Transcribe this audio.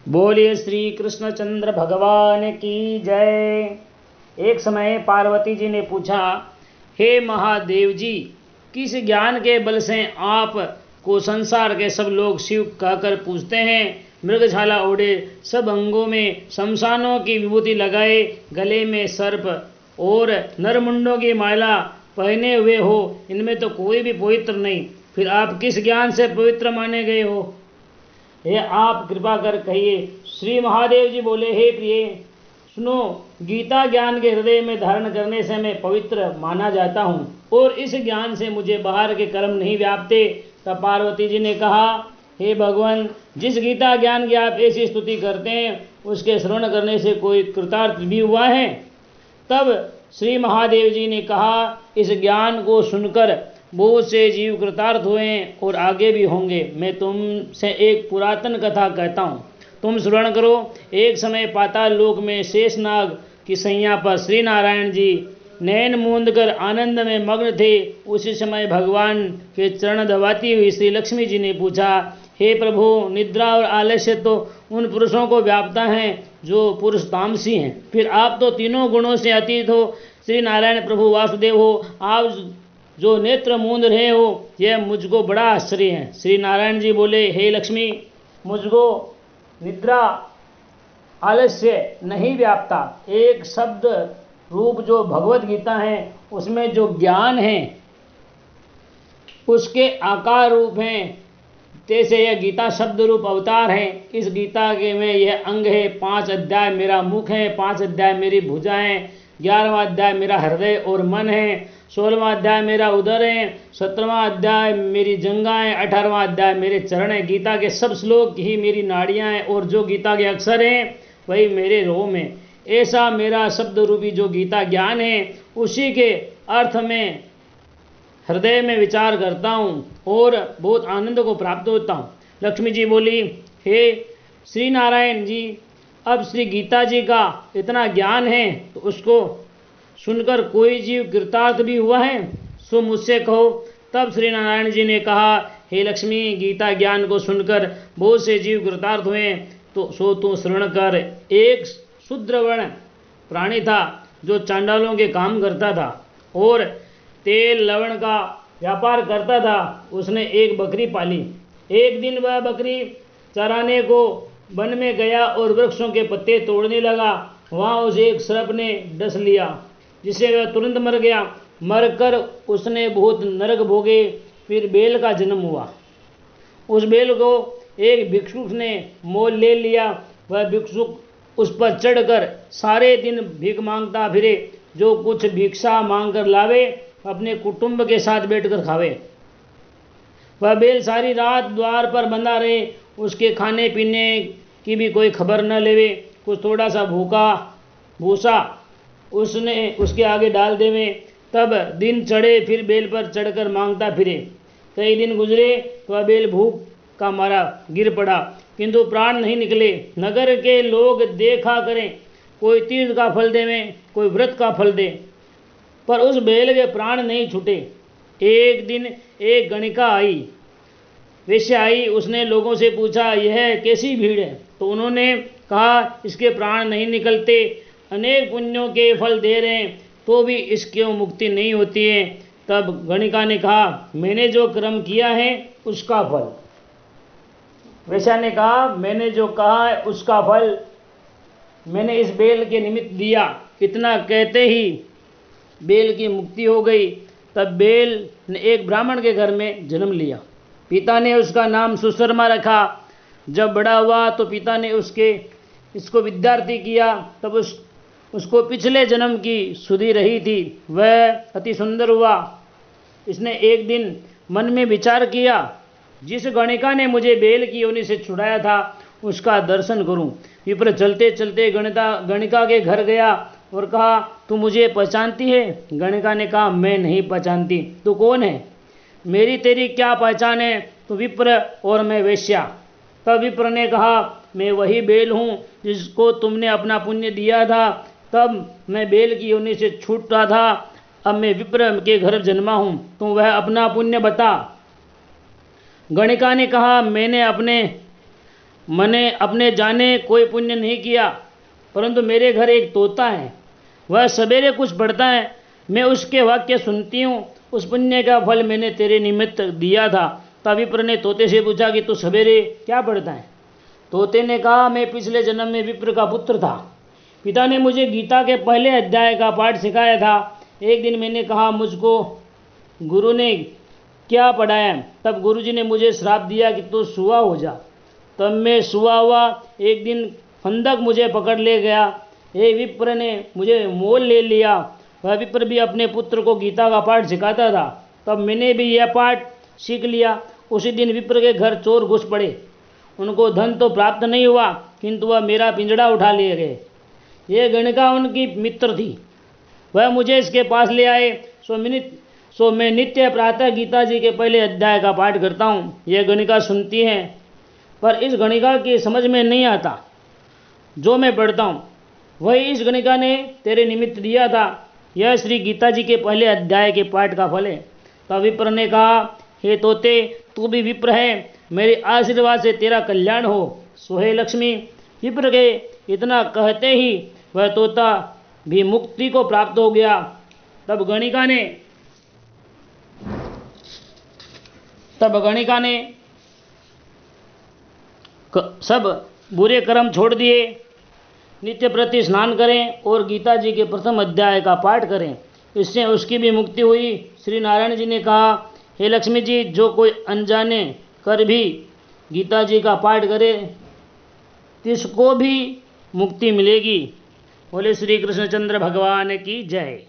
बोलिए श्री कृष्णचंद्र भगवान की जय। एक समय पार्वती जी ने पूछा, हे महादेव जी, किस ज्ञान के बल से आप को संसार के सब लोग शिव कहकर पूछते हैं? मृगछाला ओढ़े, सब अंगों में शमशानों की विभूति लगाए, गले में सर्प और नरमुंडों की माला पहने हुए हो, इनमें तो कोई भी पवित्र नहीं, फिर आप किस ज्ञान से पवित्र माने गए हो? हे आप कृपा कर कहिए। श्री महादेव जी बोले, हे प्रिय सुनो, गीता ज्ञान के हृदय में धारण करने से मैं पवित्र माना जाता हूँ और इस ज्ञान से मुझे बाहर के कर्म नहीं व्यापते। तब पार्वती जी ने कहा, हे भगवान, जिस गीता ज्ञान की आप ऐसी स्तुति करते हैं उसके श्रवण करने से कोई कृतार्थ भी हुआ है? तब श्री महादेव जी ने कहा, इस ज्ञान को सुनकर बहुत से जीव कृतार्थ हुए और आगे भी होंगे। मैं तुमसे एक पुरातन कथा कहता हूँ, तुम श्रवण करो। एक समय पाताल लोक में शेषनाग की सैया पर श्री नारायण जी नैन मूंद कर आनंद में मग्न थे। उसी समय भगवान के चरण दबाती हुई श्री लक्ष्मी जी ने पूछा, हे प्रभु, निद्रा और आलस्य तो उन पुरुषों को व्यापता है जो पुरुष तामसी हैं, फिर आप तो तीनों गुणों से अतीत हो। श्री नारायण प्रभु वासुदेव हो, आप जो नेत्र मूंद रहे हो, यह मुझको बड़ा आश्चर्य है। श्री नारायण जी बोले, हे लक्ष्मी, मुझको निद्रा आलस्य नहीं व्यापता। एक शब्द रूप जो भगवत गीता है उसमें जो ज्ञान है उसके आकार रूप हैं, जैसे यह गीता शब्द रूप अवतार है। इस गीता के में यह अंग है। 5 अध्याय मेरा मुख है, 5 अध्याय मेरी भुजाएं, 11वां अध्याय मेरा हृदय और मन है, 16वां अध्याय मेरा उदर है, 17वां अध्याय मेरी जंघाएं, 18वां अध्याय मेरे चरण है। गीता के सब श्लोक ही मेरी नाड़ियां हैं और जो गीता के अक्षर हैं वही मेरे रोम हैं। ऐसा मेरा शब्द रूपी जो गीता ज्ञान है उसी के अर्थ में हृदय में विचार करता हूँ और बहुत आनंद को प्राप्त होता हूँ। लक्ष्मी जी बोली, हे श्री नारायण जी, अब श्री गीता जी का इतना ज्ञान है तो उसको सुनकर कोई जीव कृतार्थ भी हुआ है? सो मुझसे कहो। तब श्री नारायण जी ने कहा, हे लक्ष्मी, गीता ज्ञान को सुनकर बहुत से जीव कृतार्थ हुए, तो सो तू श्रवण कर। एक शूद्रवर्ण प्राणी था जो चांडालों के काम करता था और तेल लवण का व्यापार करता था। उसने एक बकरी पाली। एक दिन वह बकरी चराने को वन में गया और वृक्षों के पत्ते तोड़ने लगा। वहाँ उसे एक सर्प ने डस लिया जिससे वह तुरंत मर गया। मरकर उसने बहुत नरक भोगे। फिर बैल का जन्म हुआ। उस बैल को एक भिक्षुक ने मोल ले लिया। वह भिक्षुक उस पर चढ़कर सारे दिन भीख मांगता फिरे। जो कुछ भिक्षा मांग कर लावे अपने कुटुंब के साथ बैठकर खावे। वह बैल सारी रात द्वार पर बंधा रहे, उसके खाने पीने की भी कोई खबर न लेवे। कुछ थोड़ा सा भूसा उसने उसके आगे डाल देवे। तब दिन चढ़े, फिर बैल पर चढ़कर मांगता फिरे। कई दिन गुजरे तो वह बैल भूख का मारा गिर पड़ा, किंतु प्राण नहीं निकले। नगर के लोग देखा करें, कोई तीर्थ का फल देवे, कोई व्रत का फल दे, पर उस बैल के प्राण नहीं छूटे। एक दिन एक गणिका आई, वेश्या आई। उसने लोगों से पूछा, यह कैसी भीड़ है? तो उन्होंने कहा, इसके प्राण नहीं निकलते, अनेक पुण्यों के फल दे रहे हैं तो भी इसकी मुक्ति नहीं होती है। तब गणिका ने कहा, मैंने जो कर्म किया है उसका फल। वेश्या ने कहा, मैंने जो कहा है उसका फल मैंने इस बैल के निमित्त दिया। इतना कहते ही बैल की मुक्ति हो गई। तब बैल ने एक ब्राह्मण के घर में जन्म लिया। पिता ने उसका नाम सुशर्मा रखा। जब बड़ा हुआ तो पिता ने इसको विद्यार्थी किया। तब उसको पिछले जन्म की सुधि रही थी, वह अति सुंदर हुआ। इसने एक दिन मन में विचार किया, जिस गणिका ने मुझे बैल की योनि से छुड़ाया था उसका दर्शन करूं। विप्र चलते चलते गणिका के घर गया और कहा, तू मुझे पहचानती है? गणिका ने कहा, मैं नहीं पहचानती। तू कौन है? मेरी तेरी क्या पहचान है? तू विप्र और मैं वेश्या। तब विप्र ने कहा, मैं वही बैल हूँ जिसको तुमने अपना पुण्य दिया था। तब मैं बैल की योनि से छूटा था, अब मैं विप्र के घर जन्मा हूँ, तू वह अपना पुण्य बता। गणिका ने कहा, मैंने अपने मैंने अपने जाने कोई पुण्य नहीं किया, परंतु मेरे घर एक तोता है, वह सवेरे कुछ पढ़ता है, मैं उसके वाक्य सुनती हूँ। उस पुण्य का फल मैंने तेरे निमित्त दिया था। तब विप्र ने तोते से पूछा कि तू सवेरे क्या पढ़ता है? तोते ने कहा, मैं पिछले जन्म में विप्र का पुत्र था। पिता ने मुझे गीता के पहले अध्याय का पाठ सिखाया था। एक दिन मैंने कहा, मुझको गुरु ने क्या पढ़ाया? तब गुरुजी ने मुझे श्राप दिया कि तू सुआ हो जा। तब मैं सुआ हुआ। एक दिन फंदक मुझे पकड़ ले गया। एक विप्र ने मुझे मोल ले लिया। वह विप्र भी अपने पुत्र को गीता का पाठ सिखाता था। तब मैंने भी यह पाठ सीख लिया। उसी दिन विप्र के घर चोर घुस पड़े। उनको धन तो प्राप्त नहीं हुआ, किंतु वह मेरा पिंजड़ा उठा लिए गए। ये गणिका उनकी मित्र थी। वह मुझे इसके पास ले आए। सो मैं नित्य प्रातः गीता जी के पहले अध्याय का पाठ करता हूँ। यह गणिका सुनती है, पर इस गणिका की समझ में नहीं आता जो मैं पढ़ता हूँ। वही इस गणिका ने तेरे निमित्त दिया था। यह श्री गीता जी के पहले अध्याय के पाठ का फल है। तब विप्र ने कहा, हे तोते, तू भी विप्र है, मेरे आशीर्वाद से तेरा कल्याण हो। सोहे लक्ष्मी। विप्र के इतना कहते ही वह तोता भी मुक्ति को प्राप्त हो गया। तब गणिका ने सब बुरे कर्म छोड़ दिए। नित्य प्रति स्नान करें और गीता जी के प्रथम अध्याय का पाठ करें, इससे उसकी भी मुक्ति हुई। श्री नारायण जी ने कहा, हे लक्ष्मी जी, जो कोई अनजाने कर भी गीता जी का पाठ करे तिसको भी मुक्ति मिलेगी। बोले श्री कृष्णचंद्र भगवान की जय।